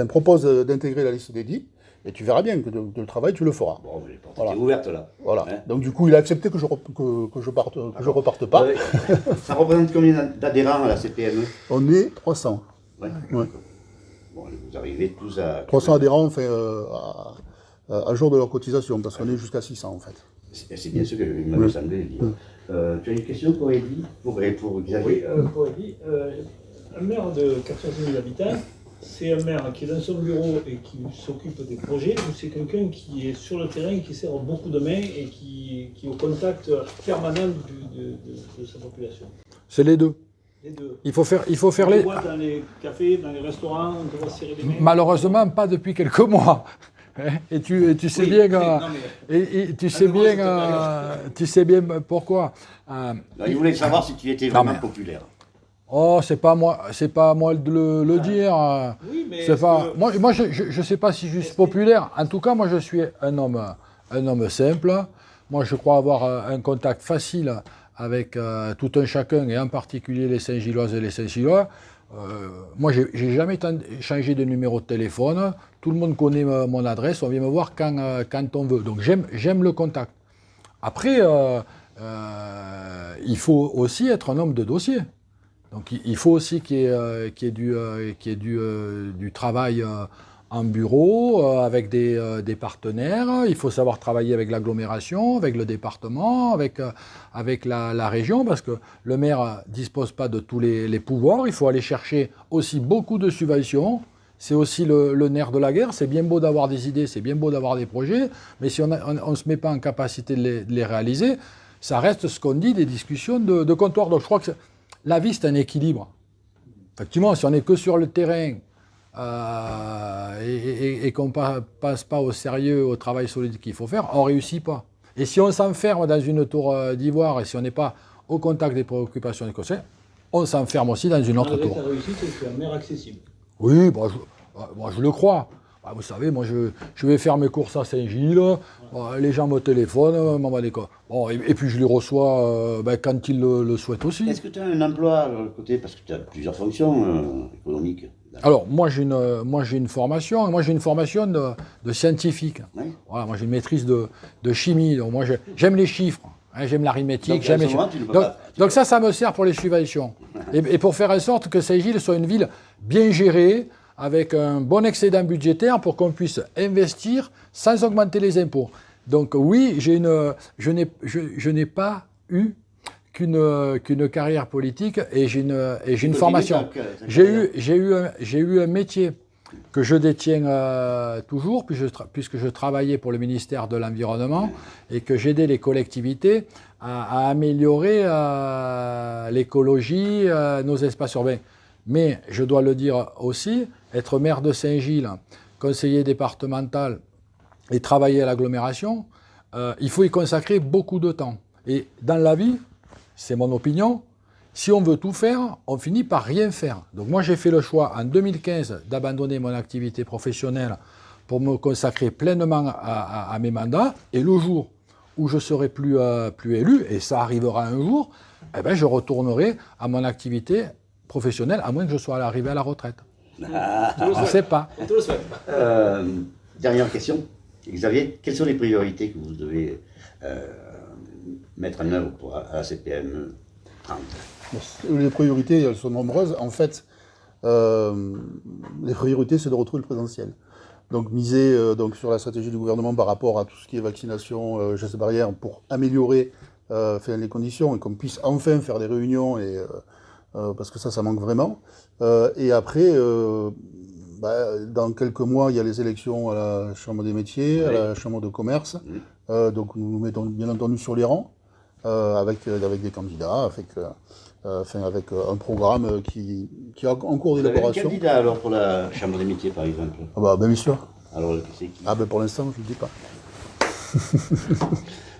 propose d'intégrer la liste d'Eddie. Et tu verras bien que le travail, tu le feras. Bon, les portes étaient ouvertes là. Voilà. Hein? Donc du coup, il a accepté que je reparte pas. Ça représente combien d'adhérents à la CPME? On est 300. Ouais. Ouais. Bon, vous arrivez tous à... 300 adhérents, enfin, à jour de leur cotisation, parce qu'on est jusqu'à 600 en fait. C'est bien ce que il m'avait semblé dire. Tu as une question pour Eddie? Pour Xavier? Oui, pour Eddie. Un maire de 400 000 habitants, c'est un maire qui est dans son bureau et qui s'occupe des projets, ou c'est quelqu'un qui est sur le terrain, qui serre beaucoup de mains et qui est au contact permanent de sa population? C'est les deux. Les deux. Il faut faire on les... te voit dans les cafés, dans les restaurants, on te voit serrer les mains. Malheureusement, pas depuis quelques mois. Et tu sais bien, tu sais bien pourquoi. Il voulait savoir si tu étais vraiment populaire. Oh, c'est pas moi de le dire. Oui, mais c'est pas. Moi, je sais pas si je suis populaire. En tout cas, moi, je suis un homme simple. Moi, je crois avoir un contact facile avec tout un chacun, et en particulier les Saint-Gilloises et les Saint-Gillois. Moi, j'ai jamais changé de numéro de téléphone. Tout le monde connaît mon adresse. On vient me voir quand on veut. Donc, j'aime le contact. Après, il faut aussi être un homme de dossier. Donc, il faut aussi qu'il y ait du travail en bureau, avec des partenaires. Il faut savoir travailler avec l'agglomération, avec le département, avec la région, parce que le maire ne dispose pas de tous les pouvoirs. Il faut aller chercher aussi beaucoup de subventions. c'est aussi le nerf de la guerre. C'est bien beau d'avoir des idées, c'est bien beau d'avoir des projets, mais si on ne se met pas en capacité de les réaliser, ça reste ce qu'on dit, des discussions de comptoir. Donc je crois que la vie, c'est un équilibre. Effectivement, si on n'est que sur le terrain et qu'on ne passe pas au sérieux, au travail solide qu'il faut faire, on ne réussit pas. Et si on s'enferme dans une tour d'ivoire et si on n'est pas au contact des préoccupations des conseils, on s'enferme aussi dans une autre tour. La réussite, c'est un maire accessible. Oui, je le crois. Vous savez, moi je vais faire mes courses à Saint-Gilles, les gens me téléphonent, m'envoient des cas. Et puis je les reçois quand ils le souhaitent aussi. Est-ce que tu as un emploi à côté, parce que tu as plusieurs fonctions économiques? Alors, moi j'ai une formation de scientifique. Oui. Voilà, moi j'ai une maîtrise de chimie, donc moi j'aime les chiffres, hein, j'aime l'arithmétique, j'aime les chiffres. Donc ça me sert pour les subventions. Et pour faire en sorte que Saint-Gilles soit une ville bien gérée, avec un bon excédent budgétaire pour qu'on puisse investir sans augmenter les impôts. Donc oui, je n'ai pas eu qu'une carrière politique et j'ai une formation. J'ai eu un métier que je détiens toujours, puisque je travaillais pour le ministère de l'Environnement et que j'aidais les collectivités à améliorer l'écologie, nos espaces urbains. Mais je dois le dire aussi, être maire de Saint-Gilles, conseiller départemental et travailler à l'agglomération, il faut y consacrer beaucoup de temps. Et dans la vie, c'est mon opinion, si on veut tout faire, on finit par rien faire. Donc moi j'ai fait le choix en 2015 d'abandonner mon activité professionnelle pour me consacrer pleinement à mes mandats. Et le jour où je serai plus élu, et ça arrivera un jour, je retournerai à mon activité professionnelle, à moins que je sois arrivé à la retraite. On ne sait pas. Dernière question. Xavier, quelles sont les priorités que vous devez mettre en œuvre à cette PME 30? Les priorités, elles sont nombreuses. En fait, les priorités, c'est de retrouver le présentiel. Donc miser sur la stratégie du gouvernement par rapport à tout ce qui est vaccination, gestes barrières, pour améliorer les conditions et qu'on puisse enfin faire des réunions, parce que ça manque vraiment. Et après, dans quelques mois, il y a les élections à la Chambre des métiers, à la Chambre de commerce. Donc nous nous mettons bien entendu sur les rangs, avec des candidats, avec un programme qui est en cours d'élaboration. Vous avez un candidat alors pour la Chambre des métiers par exemple? Bien sûr. Alors c'est qui? Pour l'instant, je ne le dis pas.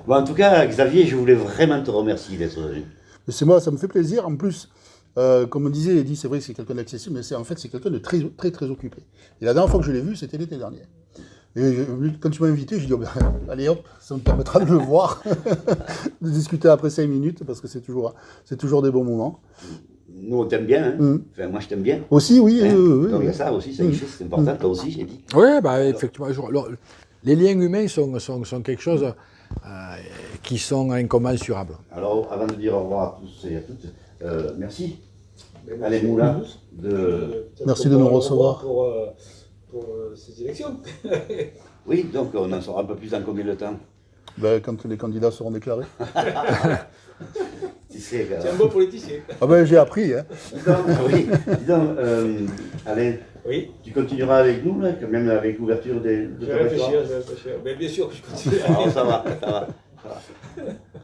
En tout cas, Xavier, je voulais vraiment te remercier d'être venu. C'est moi, ça me fait plaisir. En plus, comme on disait, Eddy, c'est vrai que c'est quelqu'un d'accessible, mais c'est quelqu'un de très, très, très occupé. Et la dernière fois que je l'ai vu, c'était l'été dernier. Et quand tu m'as invité, j'ai dit, allez hop, ça me permettra de le voir, de discuter après 5 minutes, parce que c'est toujours des bons moments. Nous, on t'aime bien, hein. Enfin, moi, je t'aime bien. Aussi, oui. Donc, il y a ça aussi, c'est important, toi aussi, j'ai dit. Oui, effectivement. Les liens humains sont quelque chose qui sont incommensurables. Alors, avant de dire au revoir à tous et à toutes, merci. Alain Moulin. Merci de nous recevoir. Pour ces élections. Oui, donc on en saura un peu plus dans combien de temps? Quand les candidats seront déclarés. C'est un bon politicien. J'ai appris. Hein. Dis donc, Alain, oui. Tu continueras avec nous, là, quand même avec l'ouverture de Je vais réfléchir. Mais bien sûr que je continue. Alors, ça va.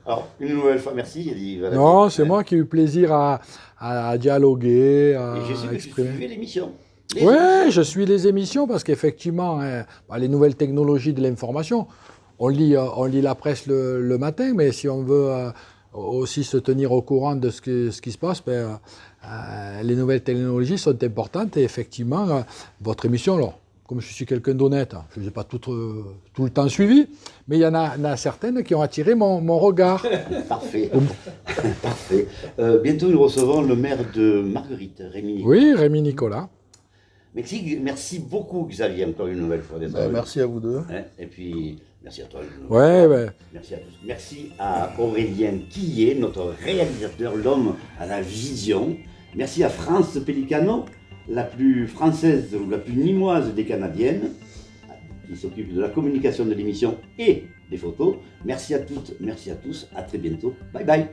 Alors, une nouvelle fois, merci. Non, c'est moi qui ai eu plaisir à dialoguer, à exprimer. Je suis l'émission. Oui, je suis les émissions parce qu'effectivement, les nouvelles technologies de l'information, on lit la presse le matin, mais si on veut aussi se tenir au courant de ce qui se passe, les nouvelles technologies sont importantes et effectivement, votre émission, alors, comme je suis quelqu'un d'honnête, je ne l'ai pas tout le temps suivi, mais il y en a certaines qui ont attiré mon regard. Parfait. Parfait. Bientôt, nous recevons le maire de Marguerite, Rémi Nicolas. Oui, Rémi Nicolas. Merci beaucoup, Xavier, encore une nouvelle fois d'être venu. Merci à vous deux. Et puis, merci à toi. Merci à tous. Merci à Aurélien Quillet, notre réalisateur, l'homme à la vision. Merci à France Pellicano, la plus française ou la plus nîmoise des Canadiennes, qui s'occupe de la communication de l'émission et des photos. Merci à toutes, merci à tous. À très bientôt. Bye bye.